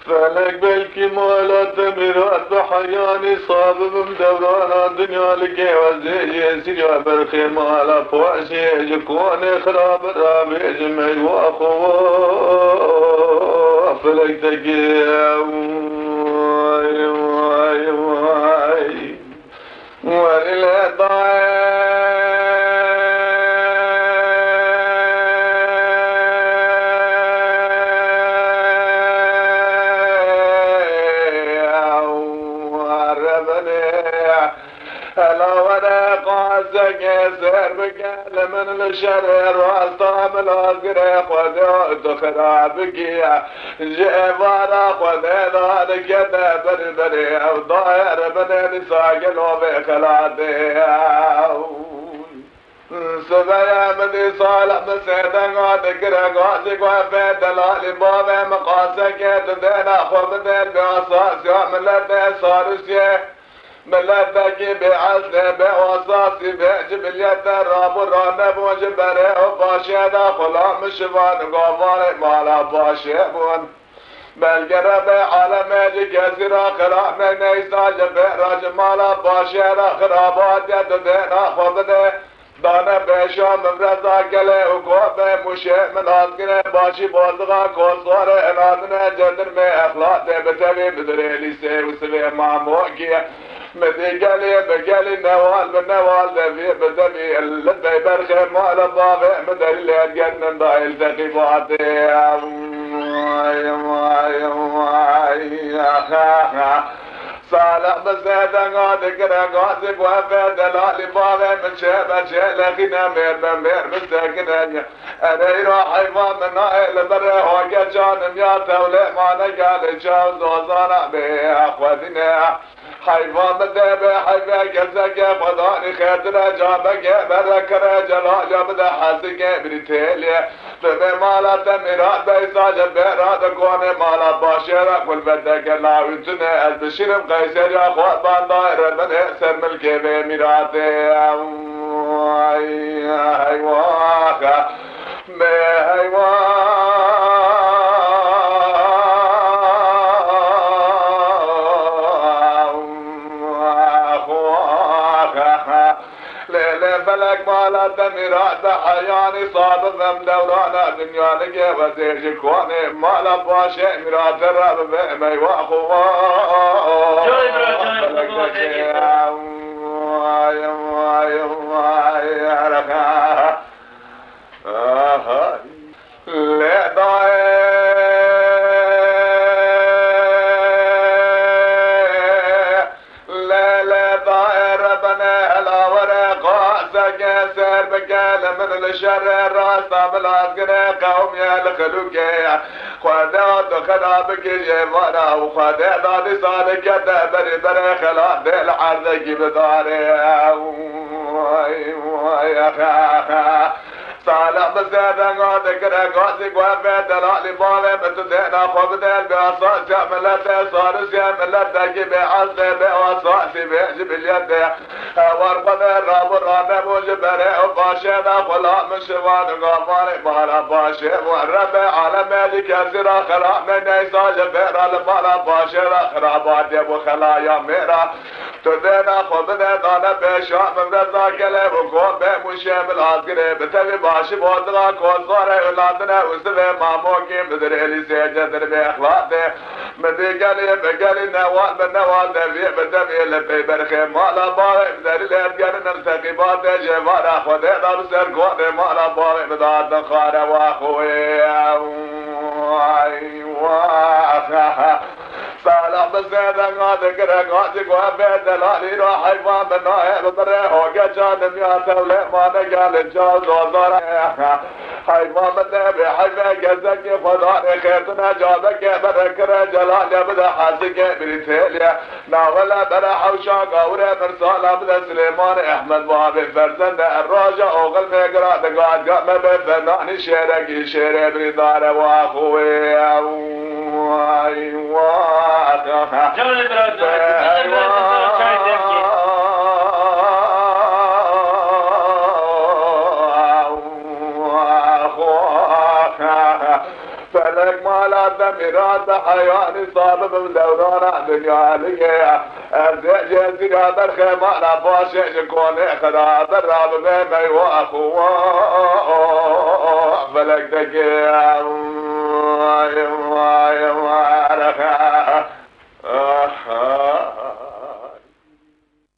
فلك بالكمالات مراد بحياني صابب دوران دنيا لقي وزيجي سيجا برخيم على فواشي جكوني خراب رابي جمعي واخوة فلك تقي واي واي واي ولله سير بقال من الشرير واصطاب الازرق ودوت خرابقية جيبارا خذينا لكذا بربري او ضاير بني ساقل وبخلاتي سبيا مدي صالح مسيدا قادك رقاسك وفي دلالي بابي مقاسك يتدينا خبدين بأساس يوم الذي صار الشيء ملتك بعزل بوصاصي بجبلية الراب الرنب وجبري وباشيدا خلام الشبان قواري مالا باشيبون بالقرب عالمي كثيرا خراب من نيسا جبراج مالا باشيدا خرابات يتدينا خبدي دانا بشام مفرزا كلي وقوبي مشي من آسكني باشي بوزغا كوصور انادنا جندر مي اخلاق بتبي بدريلي سي وسبي معموكي مدي قالي بقالي نوال بالنوال دفي بدبي اللبي برخي مال الضافي مدري اللي اتقنن ضاي التقيباتي صالح بزيدا قادك رقاسك وفي دلالي باغي من شيبة شيلخنا مير بمير مستقنن انا يروح حيوان من نائل بري هوكا جانم يا تولي ما نقال جاوز وزارع بي اخوتنا حيوان بدبي حيوان كزك فضاني خير جابك برك رجلا جابد حاسك بريتيلي بمي مالا تميرات بيساج بيرات كوني مالا باشرة كل بدك لا وانتنا البشير مقيسر يا اخوات بان داير من احسن ملكي بميراتي هيواخ فلك مالا تميرات حياني صادف ام دورانا دنيا لقي وزيج كوني مالا باشي ميرات الرب بمي واخوة فلك تكي واي واي واي رخا من الشر الراسة بالعسكري قوم يا الخلوقي خداد خرابك جيبانا وخداد صادق بري بري خلاص بالعرض بداري يا خا صالح بزيادة قادك رقاسك وفي دلالي بالي بتدينا خبدين بأساسي ملتي صارسي ملتك بعزي بأساسي بيجب اليد ورقد الراب الرانب وجبري وباشينا خلا من شوان قماري مالا باشي والربي على مالك كثيرا خلا من نيسا جبيرا لمالا باشينا خرابات يبو خلايا ميرا تدينا خبدين انا بشام من رزاك لي وكون بمشي بالعسكري بتبي باشي بوزغا كوزاري اولادنا وسبي ماموكي مدري لي سيجدر باخلاقي مدي قالي بقالي نوال بالنوال دبي بدبي لبي برخي مالا باري مدري لي ابقالي نرتقبات جيبانا خدينا بسر قواني مالا باري مداد خارة واخوي صالح بزيادة قادك رقاتك وفي دلالي روح حيوان بالناهي بطري هوكا جانم يا تولي ما نقال الجوز وزارة حيوان بالنبي حيوان قزك فضاني خيرتنا جابك برك رجلال يبدا حاسك بريتيليا ناولا برا حوشاق اوري مرسالا بدا سليمان احمد بابي فرزند الراجع اوغل ميقرا دقاد قام بفناني شيرك شيري بريدار واخوي جولي برادر فلك ما حالات ميراث حيواني صابب بدوران دنيا عليا جزيرة هذا الخيمان باشي يكون خراب الراب بيني واخوه فلك دقيق